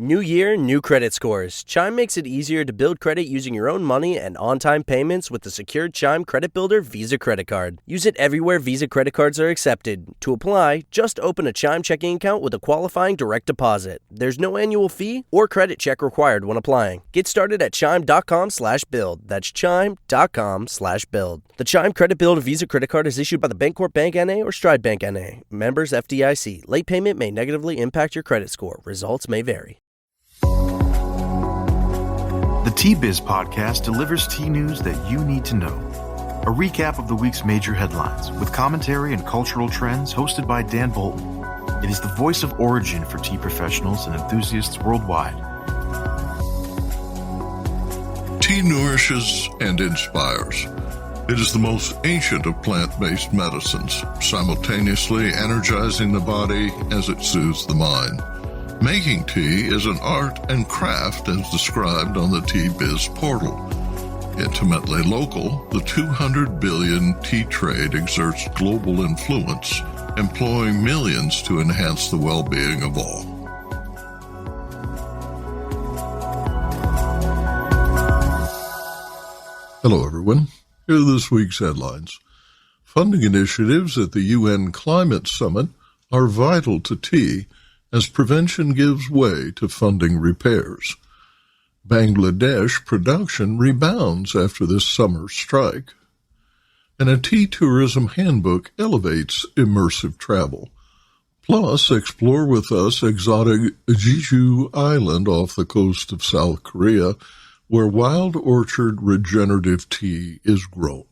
New year, new credit scores. Chime makes it easier to build credit using your own money and on-time payments with the secured Chime Credit Builder Visa Credit Card. Use it everywhere Visa credit cards are accepted. To apply, just open a Chime checking account with a qualifying direct deposit. There's no annual fee or credit check required when applying. Get started at chime.com/build. That's chime.com/build. The Chime Credit Builder Visa Credit Card is issued by the Bancorp Bank N.A. or Stride Bank N.A. Members FDIC. Late payment may negatively impact your credit score. Results may vary. The Tea Biz podcast delivers tea news that you need to know. A recap of the week's major headlines with commentary and cultural trends hosted by Dan Bolton. It is the voice of origin for tea professionals and enthusiasts worldwide. Tea nourishes and inspires. It is the most ancient of plant-based medicines, simultaneously energizing the body as it soothes the mind. Making tea is an art and craft as described on the Tea Biz portal. Intimately local, the 200 billion tea trade exerts global influence, employing millions to enhance the well-being of all. Hello, everyone. Here are this week's headlines. Funding initiatives at the UN Climate Summit are vital to tea as prevention gives way to funding repairs. Bangladesh production rebounds after this summer strike. And a tea tourism handbook elevates immersive travel. Plus, explore with us exotic Jeju Island off the coast of South Korea, where Wild Orchard Regenerative Tea is grown.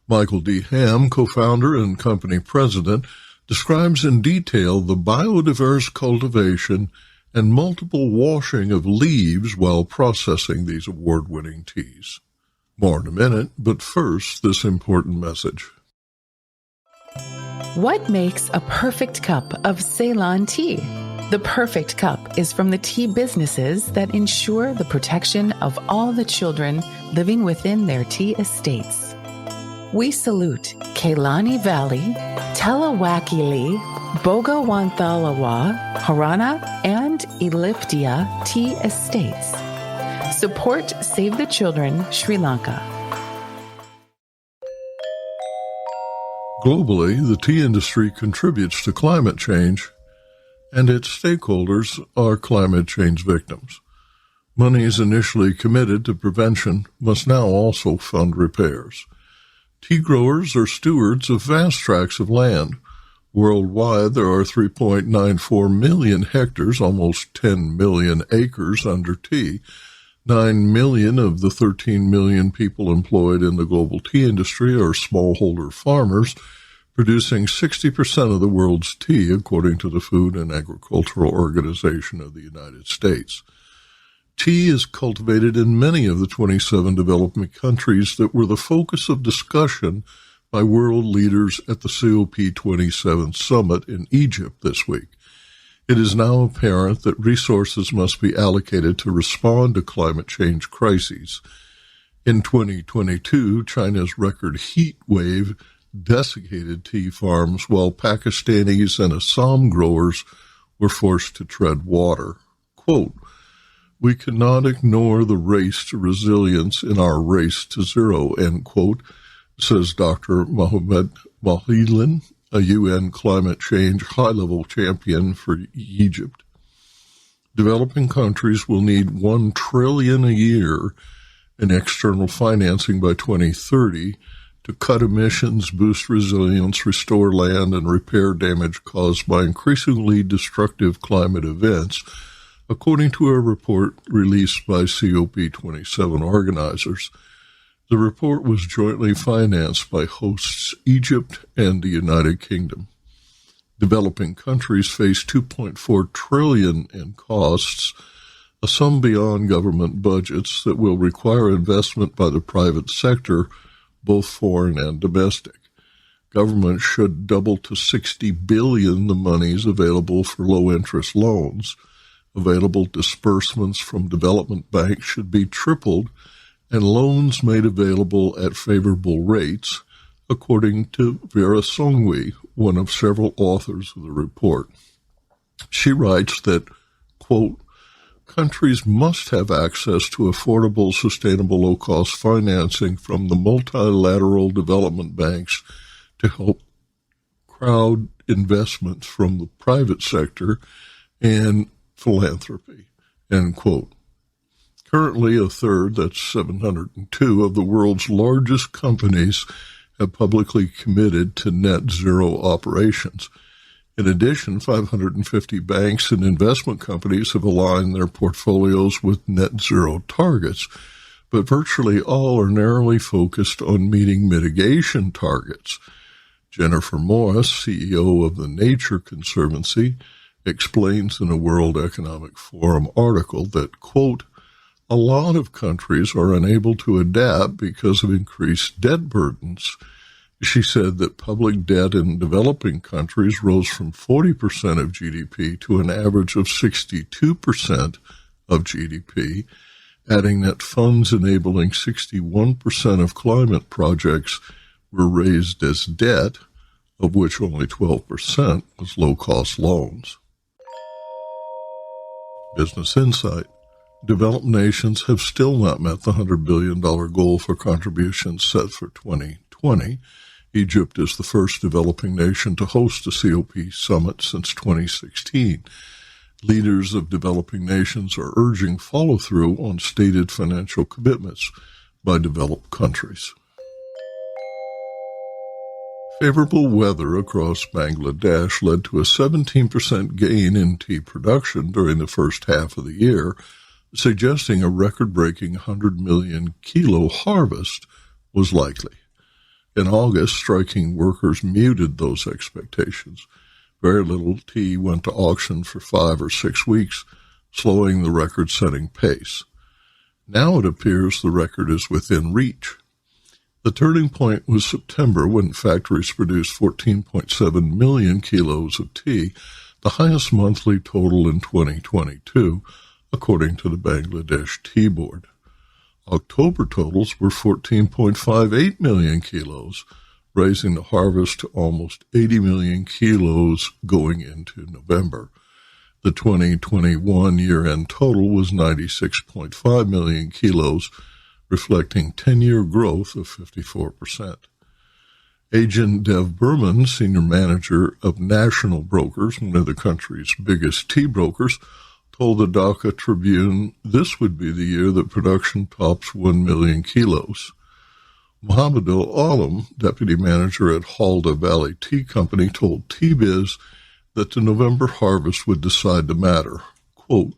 Michael D. Ham, co-founder and company president, describes in detail the biodiverse cultivation and multiple washing of leaves while processing these award-winning teas. More in a minute, but first, this important message. What makes a perfect cup of Ceylon tea? The perfect cup is from the tea businesses that ensure the protection of all the children living within their tea estates. We salute Kailani Valley, Telawakili, Bogawanthalawa, Harana, and Elliptia tea estates. Support Save the Children, Sri Lanka. Globally, the tea industry contributes to climate change, and its stakeholders are climate change victims. Monies initially committed to prevention must now also fund repairs. Tea growers are stewards of vast tracts of land. Worldwide, there are 3.94 million hectares, almost 10 million acres under tea. 9 million of the 13 million people employed in the global tea industry are smallholder farmers, producing 60% of the world's tea, according to the Food and Agricultural Organization of the United States. Tea is cultivated in many of the 27 developing countries that were the focus of discussion by world leaders at the COP27 summit in Egypt this week. It is now apparent that resources must be allocated to respond to climate change crises. In 2022, China's record heat wave desiccated tea farms, while Pakistanis and Assam growers were forced to tread water. Quote, "We cannot ignore the race to resilience in our race to zero," end quote, says Dr. Mohamed Mahilin, a UN climate change high-level champion for Egypt. Developing countries will need $1 trillion a year in external financing by 2030 to cut emissions, boost resilience, restore land, and repair damage caused by increasingly destructive climate events, according to a report released by COP27 organizers. The report was jointly financed by hosts Egypt and the United Kingdom. Developing countries face $2.4 trillion in costs, a sum beyond government budgets that will require investment by the private sector, both foreign and domestic. Government should double to $60 billion the monies available for low-interest loans. Available disbursements from development banks should be tripled, and loans made available at favorable rates, according to Vera Songwi, one of several authors of the report. She writes that, quote, countries must have access to affordable, sustainable, low-cost financing from the multilateral development banks to help crowd investments from the private sector and philanthropy, end quote. Currently, a third, that's 702, of the world's largest companies have publicly committed to net zero operations. In addition, 550 banks and investment companies have aligned their portfolios with net zero targets, but virtually all are narrowly focused on meeting mitigation targets. Jennifer Morris, CEO of the Nature Conservancy, explains in a World Economic Forum article that, quote, a lot of countries are unable to adapt because of increased debt burdens. She said that public debt in developing countries rose from 40% of GDP to an average of 62% of GDP, adding that funds enabling 61% of climate projects were raised as debt, of which only 12% was low-cost loans. Business Insight. Developed nations have still not met the $100 billion goal for contributions set for 2020. Egypt is the first developing nation to host a COP summit since 2016. Leaders of developing nations are urging follow-through on stated financial commitments by developed countries. Favorable weather across Bangladesh led to a 17% gain in tea production during the first half of the year, suggesting a record-breaking 100 million kilo harvest was likely. In August, striking workers muted those expectations. Very little tea went to auction for 5 or 6 weeks, slowing the record-setting pace. Now it appears the record is within reach. The turning point was September, when factories produced 14.7 million kilos of tea, the highest monthly total in 2022, according to the Bangladesh Tea Board. October totals were 14.58 million kilos, raising the harvest to almost 80 million kilos going into November. The 2021 year-end total was 96.5 million kilos, reflecting 10-year growth of 54%. Ajan Dev Burman, senior manager of National Brokers, one of the country's biggest tea brokers, told the Dhaka Tribune this would be the year that production tops 1 million kilos. Mohammadul Alam, deputy manager at Halda Valley Tea Company, told Tea-Biz that the November harvest would decide the matter. Quote,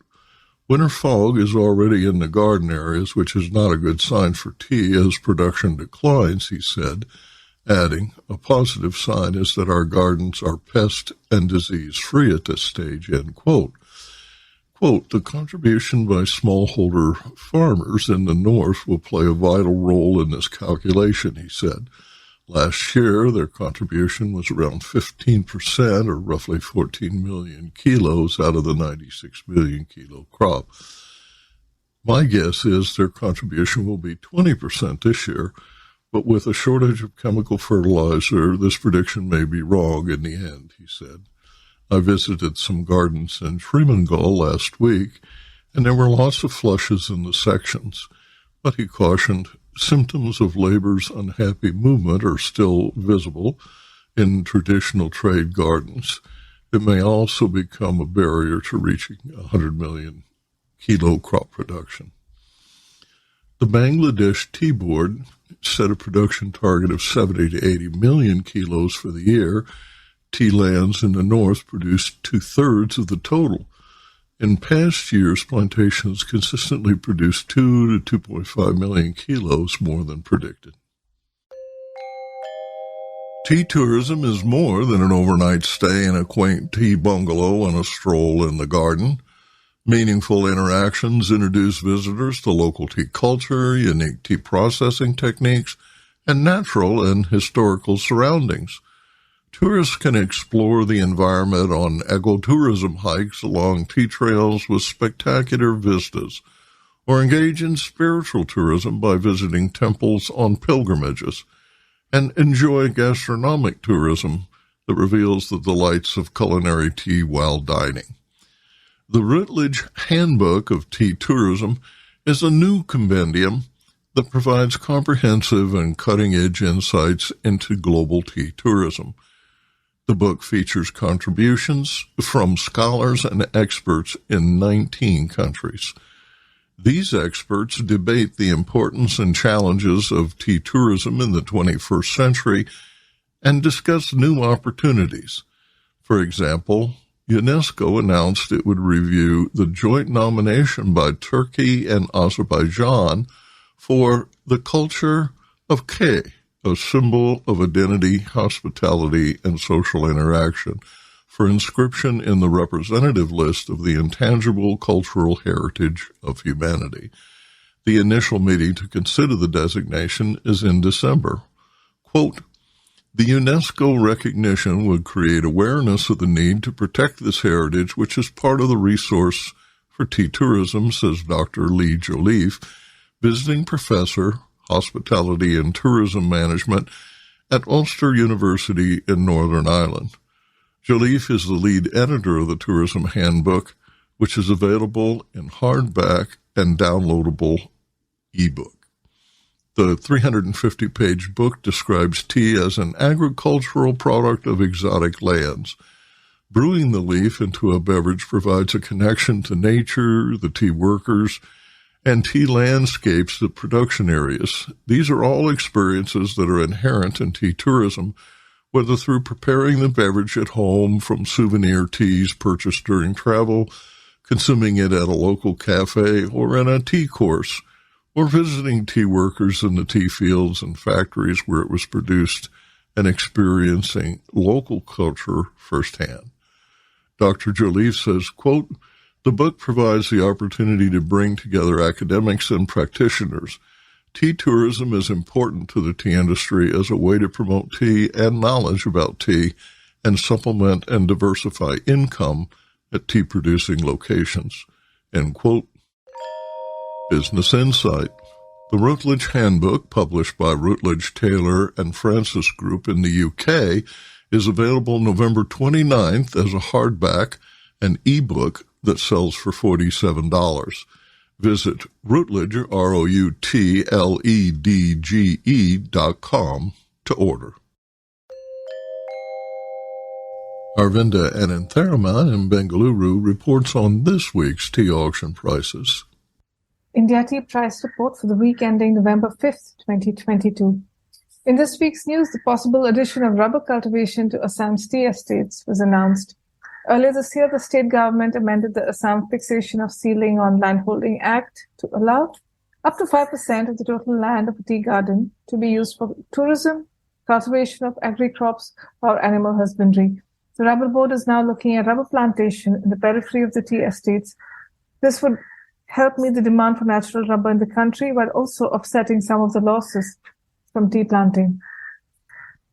winter fog is already in the garden areas, which is not a good sign for tea as production declines, he said, adding, a positive sign is that our gardens are pest and disease-free at this stage, end quote. Quote, the contribution by smallholder farmers in the north will play a vital role in this calculation, he said. Last year, their contribution was around 15%, or roughly 14 million kilos out of the 96 million kilo crop. My guess is their contribution will be 20% this year, but with a shortage of chemical fertilizer, this prediction may be wrong in the end, he said. I visited some gardens in Srimangal last week, and there were lots of flushes in the sections, but he cautioned symptoms of labor's unhappy movement are still visible in traditional trade gardens. It may also become a barrier to reaching 100 million kilo crop production. The Bangladesh Tea Board set a production target of 70 to 80 million kilos for the year. Tea lands in the north produced 2/3 of the total. In past years, plantations consistently produced 2 to 2.5 million kilos more than predicted. Tea tourism is more than an overnight stay in a quaint tea bungalow and a stroll in the garden. Meaningful interactions introduce visitors to local tea culture, unique tea processing techniques, and natural and historical surroundings. Tourists can explore the environment on ecotourism hikes along tea trails with spectacular vistas, or engage in spiritual tourism by visiting temples on pilgrimages, and enjoy gastronomic tourism that reveals the delights of culinary tea while dining. The Routledge Handbook of Tea Tourism is a new compendium that provides comprehensive and cutting-edge insights into global tea tourism. The book features contributions from scholars and experts in 19 countries. These experts debate the importance and challenges of tea tourism in the 21st century and discuss new opportunities. For example, UNESCO announced it would review the joint nomination by Turkey and Azerbaijan for the culture of K, a symbol of identity, hospitality, and social interaction, for inscription in the representative list of the intangible cultural heritage of humanity. The initial meeting to consider the designation is in December. Quote, the UNESCO recognition would create awareness of the need to protect this heritage, which is part of the resource for tea tourism, says Dr. Lee Joliffe, visiting professor, hospitality and tourism management at Ulster University in Northern Ireland. Joliffe is the lead editor of the Tourism Handbook, which is available in hardback and downloadable ebook. The 350-page book describes tea as an agricultural product of exotic lands. Brewing the leaf into a beverage provides a connection to nature, the tea workers, and tea landscapes, the production areas. These are all experiences that are inherent in tea tourism, whether through preparing the beverage at home from souvenir teas purchased during travel, consuming it at a local cafe or in a tea course, or visiting tea workers in the tea fields and factories where it was produced and experiencing local culture firsthand. Dr. Joliffe says, quote, the book provides the opportunity to bring together academics and practitioners. Tea tourism is important to the tea industry as a way to promote tea and knowledge about tea and supplement and diversify income at tea-producing locations. End quote. Business Insight. The Routledge Handbook, published by Routledge Taylor and Francis Group in the UK, is available November 29th as a hardback and ebook that sells for $47. Visit Routledge, ROUTLEDGE.com to order. Arvinda Anantharama in Bengaluru reports on this week's tea auction prices. India Tea Price Report for the week ending November 5th, 2022. In this week's news, the possible addition of rubber cultivation to Assam's tea estates was announced. Earlier this year, the state government amended the Assam Fixation of Ceiling on Landholding Act to allow up to 5% of the total land of a tea garden to be used for tourism, cultivation of agri-crops, or animal husbandry. The Rubber Board is now looking at rubber plantation in the periphery of the tea estates. This would help meet the demand for natural rubber in the country while also offsetting some of the losses from tea planting.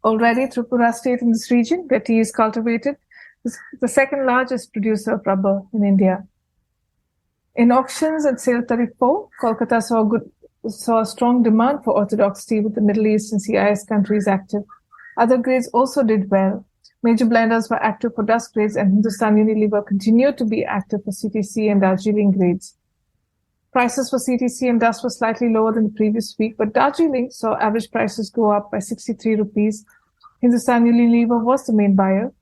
Already, Tripura State in this region, where tea is cultivated, is the second largest producer of rubber in India. In auctions at Sale 34, Kolkata saw a strong demand for orthodox tea with the Middle East and CIS countries active. Other grades also did well. Major blenders were active for dust grades, and Hindustan Unilever continued to be active for CTC and Darjeeling grades. Prices for CTC and dust were slightly lower than the previous week, but Darjeeling saw average prices go up by 63 rupees. Hindustan Unilever was the main buyer,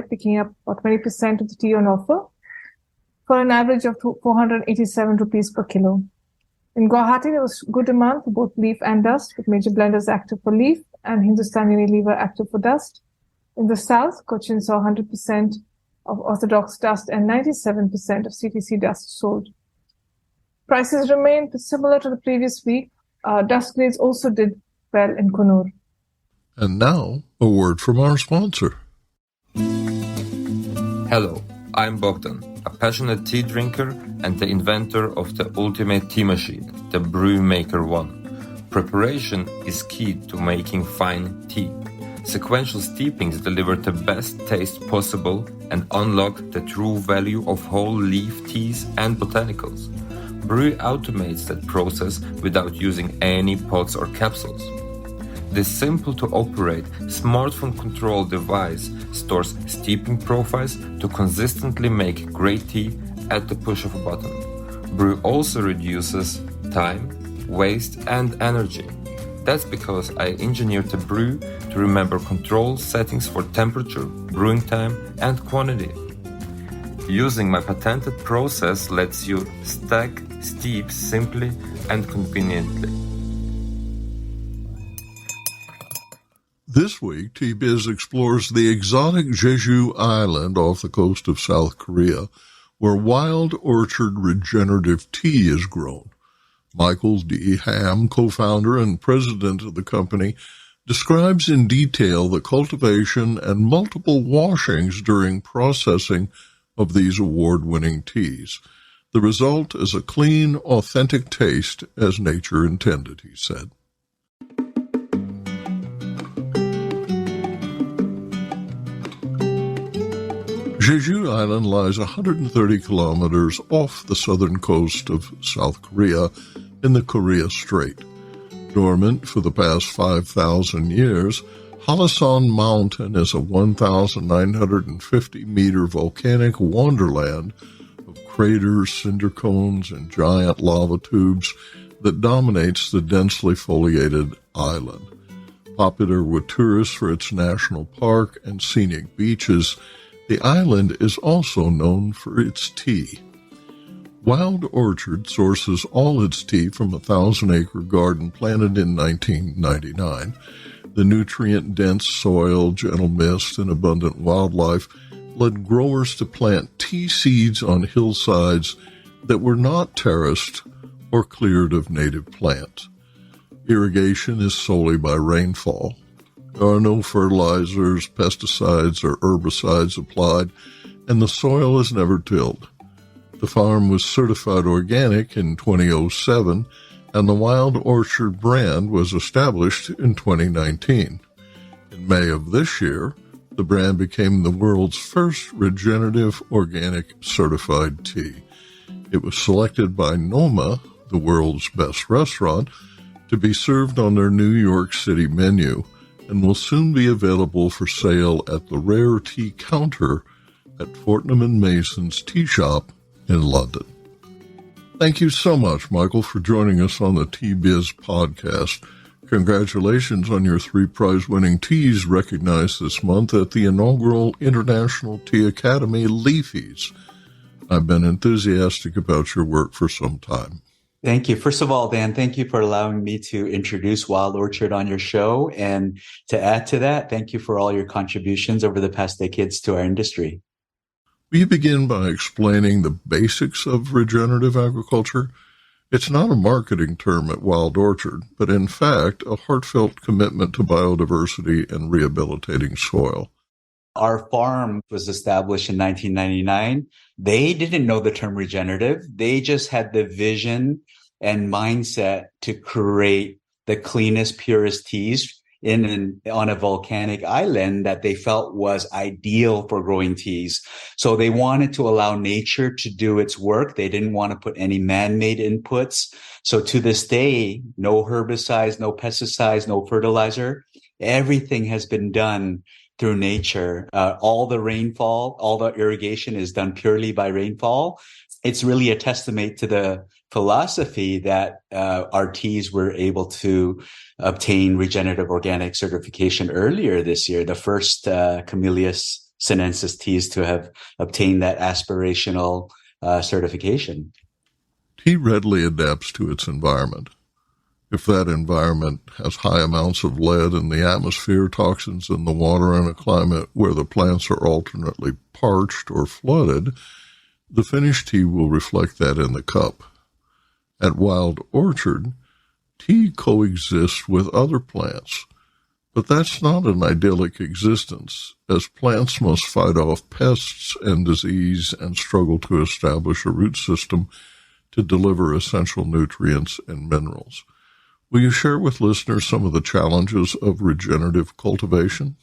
picking up about 20% of the tea on offer for an average of 487 rupees per kilo. In Guwahati, there was good demand for both leaf and dust, with major blenders active for leaf and Hindustan Unilever active for dust. In the south, Cochin saw 100% of orthodox dust and 97% of CTC dust sold. Prices remained similar to the previous week. Dust grades also did well in Kannur. And now, a word from our sponsor. Hello, I'm Bogdan, a passionate tea drinker and the inventor of the ultimate tea machine, the Brewmaker One. Preparation is key to making fine tea. Sequential steepings deliver the best taste possible and unlock the true value of whole leaf teas and botanicals. Brew automates that process without using any pots or capsules. This simple-to-operate, smartphone-controlled device stores steeping profiles to consistently make great tea at the push of a button. Brew also reduces time, waste, and energy. That's because I engineered the brew to remember control settings for temperature, brewing time, and quantity. Using my patented process lets you stack steep simply and conveniently. This week, T-Biz explores the exotic Jeju Island off the coast of South Korea, where Wild Orchard Regenerative Tea is grown. Michael D. Ham, co-founder and president of the company, describes in detail the cultivation and multiple washings during processing of these award-winning teas. The result is a clean, authentic taste as nature intended, he said. Jeju Island lies 130 kilometers off the southern coast of South Korea in the Korea Strait. Dormant for the past 5,000 years, Hallasan Mountain is a 1,950-meter volcanic wonderland of craters, cinder cones, and giant lava tubes that dominates the densely foliated island. Popular with tourists for its national park and scenic beaches, the island is also known for its tea. Wild Orchard sources all its tea from a 1,000-acre garden planted in 1999. The nutrient-dense soil, gentle mist, and abundant wildlife led growers to plant tea seeds on hillsides that were not terraced or cleared of native plants. Irrigation is solely by rainfall. There are no fertilizers, pesticides, or herbicides applied, and the soil is never tilled. The farm was certified organic in 2007, and the Wild Orchard brand was established in 2019. In May of this year, the brand became the world's first regenerative organic certified tea. It was selected by Noma, the world's best restaurant, to be served on their New York City menu, and will soon be available for sale at the Rare Tea counter at Fortnum & Mason's Tea Shop in London. Thank you so much, Michael, for joining us on the T-Biz podcast. Congratulations on your 3 prize-winning teas recognized this month at the inaugural International Tea Academy Leafies. I've been enthusiastic about your work for some time. Thank you. First of all, Dan, thank you for allowing me to introduce Wild Orchard on your show. And to add to that, thank you for all your contributions over the past decades to our industry. Will you begin by explaining the basics of regenerative agriculture? It's not a marketing term at Wild Orchard, but in fact, a heartfelt commitment to biodiversity and rehabilitating soil. Our farm was established in 1999. They didn't know the term regenerative. They just had the vision and mindset to create the cleanest, purest teas on a volcanic island that they felt was ideal for growing teas. So they wanted to allow nature to do its work. They didn't want to put any man-made inputs. So to this day, no herbicides, no pesticides, no fertilizer. Everything has been done through nature. All the rainfall, all the irrigation is done purely by rainfall. It's really a testament to the philosophy that our teas were able to obtain regenerative organic certification earlier this year, the first Camellias sinensis teas to have obtained that aspirational certification. Tea readily adapts to its environment. If that environment has high amounts of lead in the atmosphere, toxins in the water, and a climate where the plants are alternately parched or flooded, the finished tea will reflect that in the cup. At Wild Orchard, tea coexists with other plants, but that's not an idyllic existence, as plants must fight off pests and disease and struggle to establish a root system to deliver essential nutrients and minerals. Will you share with listeners some of the challenges of regenerative cultivation?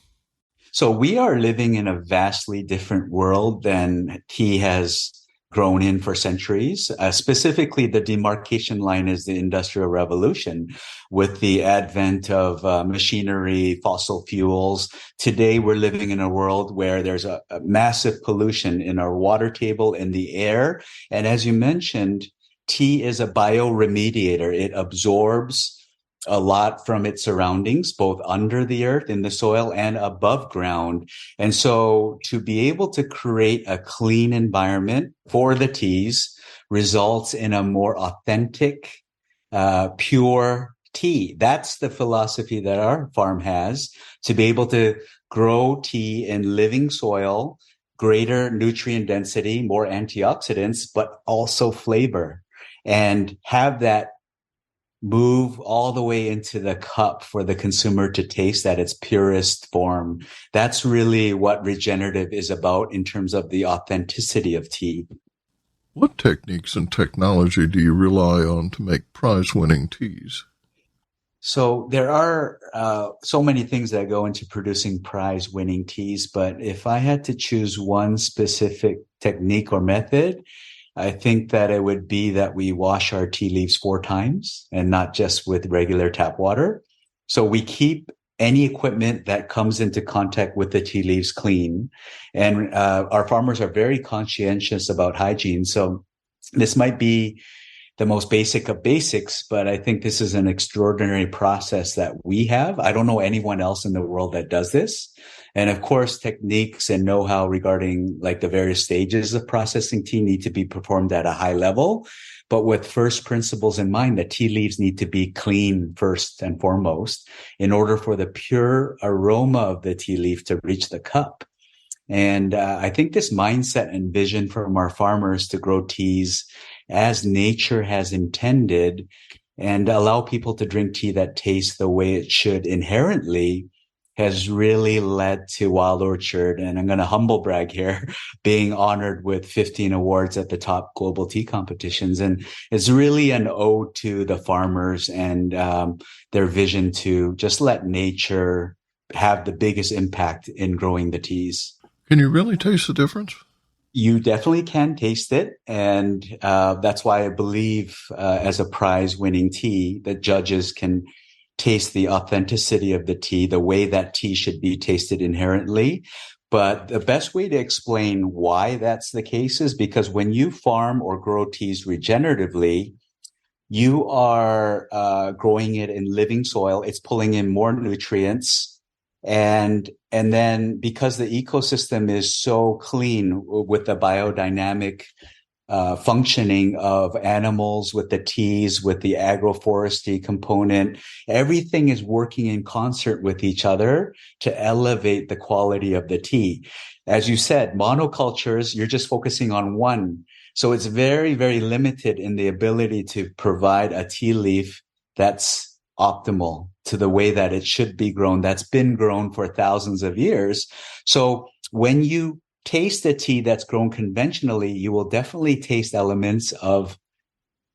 So we are living in a vastly different world than tea has grown in for centuries. Specifically, the demarcation line is the Industrial Revolution. With the advent of machinery, fossil fuels, today we're living in a world where there's a massive pollution in our water table, in the air. And as you mentioned, tea is a bioremediator. It absorbs a lot from its surroundings, both under the earth, in the soil, and above ground. And so to be able to create a clean environment for the teas results in a more authentic, pure tea. That's the philosophy that our farm has, to be able to grow tea in living soil, greater nutrient density, more antioxidants, but also flavor, and have that move all the way into the cup for the consumer to taste at its purest form. That's really what regenerative is about in terms of the authenticity of tea. What techniques and technology do you rely on to make prize-winning teas? So there are so many things that go into producing prize-winning teas, but if I had to choose one specific technique or method, I think that it would be that we wash our tea leaves 4 times and not just with regular tap water. So we keep any equipment that comes into contact with the tea leaves clean. And our farmers are very conscientious about hygiene. So this might be the most basic of basics, but I think this is an extraordinary process that we have. I don't know anyone else in the world that does this. And of course, techniques and know-how regarding like the various stages of processing tea need to be performed at a high level. But with first principles in mind, the tea leaves need to be clean first and foremost in order for the pure aroma of the tea leaf to reach the cup. And I think this mindset and vision from our farmers to grow teas as nature has intended and allow people to drink tea that tastes the way it should inherently has really led to Wild Orchard, and I'm going to humble brag here, being honored with 15 awards at the top global tea competitions. And it's really an ode to the farmers and their vision to just let nature have the biggest impact in growing the teas. Can you really taste the difference? You definitely can taste it. And that's why I believe as a prize-winning tea, that judges can taste the authenticity of the tea, the way that tea should be tasted inherently. But the best way to explain why that's the case is because when you farm or grow teas regeneratively, you are growing it in living soil. It's pulling in more nutrients. And then because the ecosystem is so clean with the biodynamic functioning of animals, with the teas, with the agroforestry component, everything is working in concert with each other to elevate the quality of the tea. As you said, monocultures, you're just focusing on one. So it's very, very limited in the ability to provide a tea leaf that's optimal to the way that it should be grown, that's been grown for thousands of years. So when you taste a tea that's grown conventionally, you will definitely taste elements of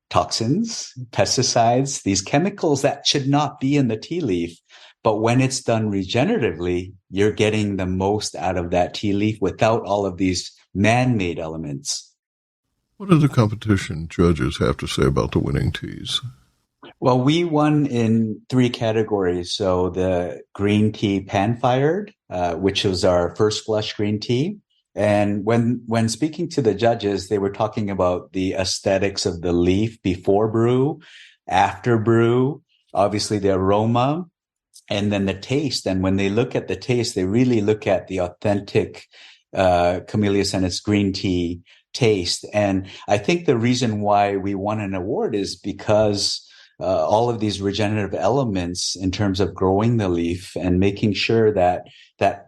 toxins, pesticides, these chemicals that should not be in the tea leaf. But when it's done regeneratively, you're getting the most out of that tea leaf without all of these man-made elements. What do the competition judges have to say about the winning teas? Well, we won in 3 categories. So the green tea pan-fired, which was our first flush green tea. And when speaking to the judges, they were talking about the aesthetics of the leaf before brew, after brew, obviously the aroma, and then the taste. And when they look at the taste, they really look at the authentic Camellia sinensis green tea taste. And I think the reason why we won an award is because all of these regenerative elements in terms of growing the leaf and making sure that that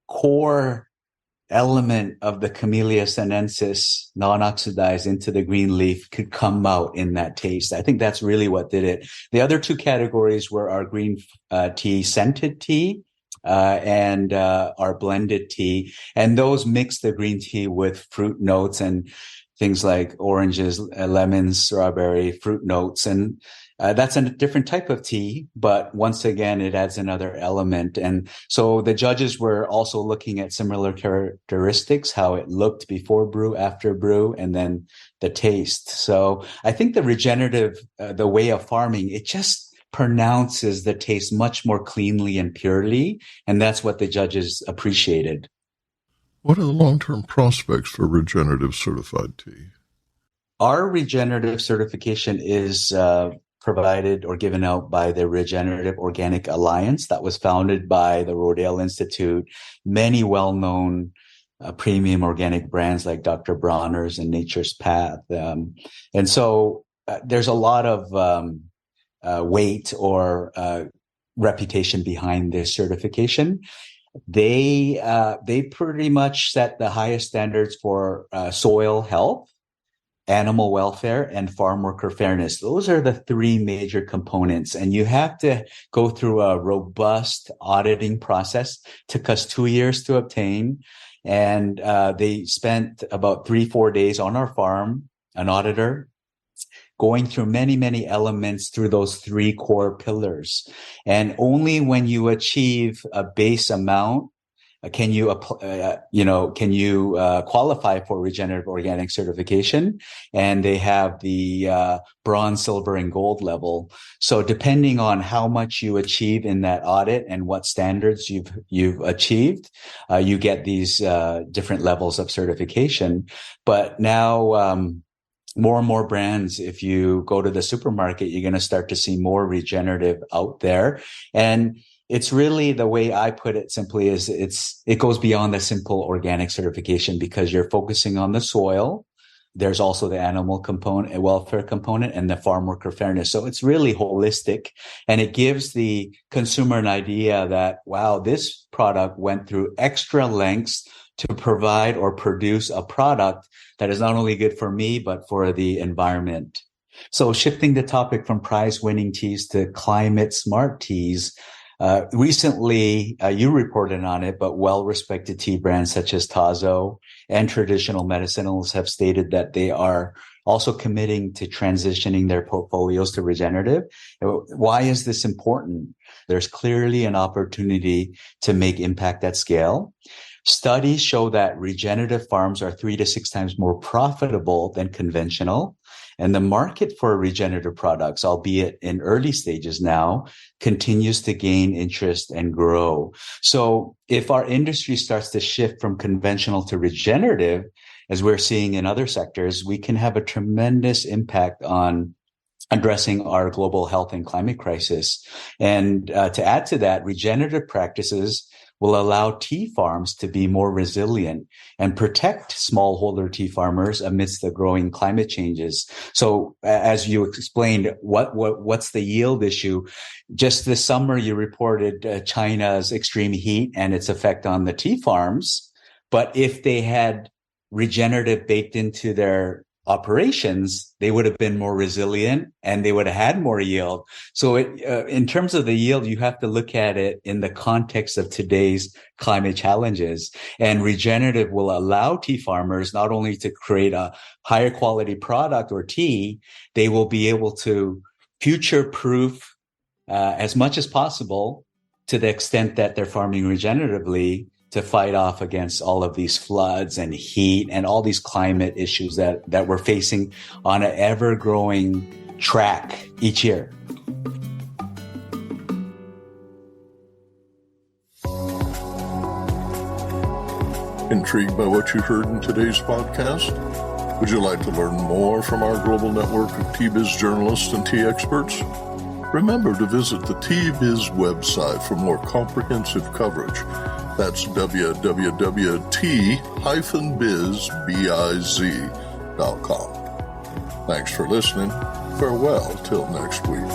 core element of the Camellia sinensis non-oxidized into the green leaf could come out in that taste. I think that's really what did it. The other 2 categories were our green tea, scented tea, and our blended tea. And those mix the green tea with fruit notes and things like oranges, lemons, strawberry, fruit notes. And That's a different type of tea, but once again, it adds another element. And so the judges were also looking at similar characteristics, how it looked before brew, after brew, and then the taste. So I think the regenerative, the way of farming, it just pronounces the taste much more cleanly and purely. And that's what the judges appreciated. What are the long-term prospects for regenerative certified tea? Our regenerative certification is provided or given out by the Regenerative Organic Alliance that was founded by the Rodale Institute, many well-known premium organic brands like Dr. Bronner's and Nature's Path. And so there's a lot of weight or reputation behind this certification. They pretty much set the highest standards for soil health, animal welfare, and farm worker fairness. Those are the three major components. And you have to go through a robust auditing process. Took us 2 years to obtain. And they spent about 3-4 days on our farm, an auditor, going through many, many elements through those three core pillars. And only when you achieve a base amount can you qualify for regenerative organic certification. And they have the bronze, silver, and gold level. So depending on how much you achieve in that audit and what standards you've achieved, you get these different levels of certification. But now more and more brands, if you go to the supermarket, you're going to start to see more regenerative out there. And it's really, the way I put it simply is it goes beyond the simple organic certification because you're focusing on the soil. There's also the animal component, welfare component, and the farm worker fairness. So it's really holistic, and it gives the consumer an idea that, wow, this product went through extra lengths to provide or produce a product that is not only good for me, but for the environment. So shifting the topic from prize-winning teas to climate-smart teas, recently, you reported on it, but well-respected tea brands such as Tazo and traditional medicinals have stated that they are also committing to transitioning their portfolios to regenerative. Why is this important? There's clearly an opportunity to make impact at scale. Studies show that regenerative farms are 3 to 6 times more profitable than conventional. And the market for regenerative products, albeit in early stages now, continues to gain interest and grow. So if our industry starts to shift from conventional to regenerative, as we're seeing in other sectors, we can have a tremendous impact on addressing our global health and climate crisis. And to add to that, regenerative practices will allow tea farms to be more resilient and protect smallholder tea farmers amidst the growing climate changes. So as you explained, what's the yield issue? Just this summer, you reported China's extreme heat and its effect on the tea farms. But if they had regenerative baked into their operations, they would have been more resilient and they would have had more yield. So in terms of the yield, you have to look at it in the context of today's climate challenges. And regenerative will allow tea farmers not only to create a higher quality product or tea, they will be able to future-proof as much as possible to the extent that they're farming regeneratively to fight off against all of these floods and heat and all these climate issues that we're facing on an ever-growing track each year. Intrigued by what you heard in today's podcast? Would you like to learn more from our global network of Tea Biz journalists and tea experts? Remember to visit the Tea Biz website for more comprehensive coverage. That's www.tea-biz.com. Thanks for listening. Farewell till next week.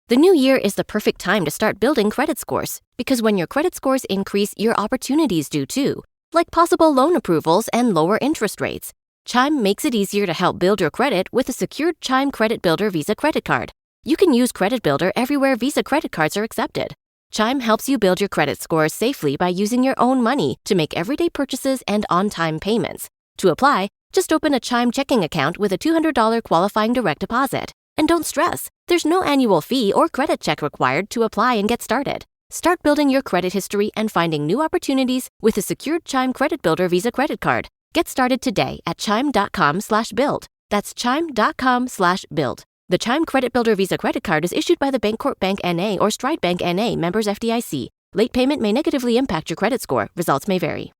The new year is the perfect time to start building credit scores, because when your credit scores increase, your opportunities do too, like possible loan approvals and lower interest rates. Chime makes it easier to help build your credit with a secured Chime Credit Builder Visa credit card. You can use Credit Builder everywhere Visa credit cards are accepted. Chime helps you build your credit score safely by using your own money to make everyday purchases and on-time payments. To apply, just open a Chime checking account with a $200 qualifying direct deposit. And don't stress, there's no annual fee or credit check required to apply and get started. Start building your credit history and finding new opportunities with a secured Chime Credit Builder Visa credit card. Get started today at chime.com/build. That's chime.com/build. The Chime Credit Builder Visa credit card is issued by the Bancorp Bank N.A. or Stride Bank N.A. members FDIC. Late payment may negatively impact your credit score. Results may vary.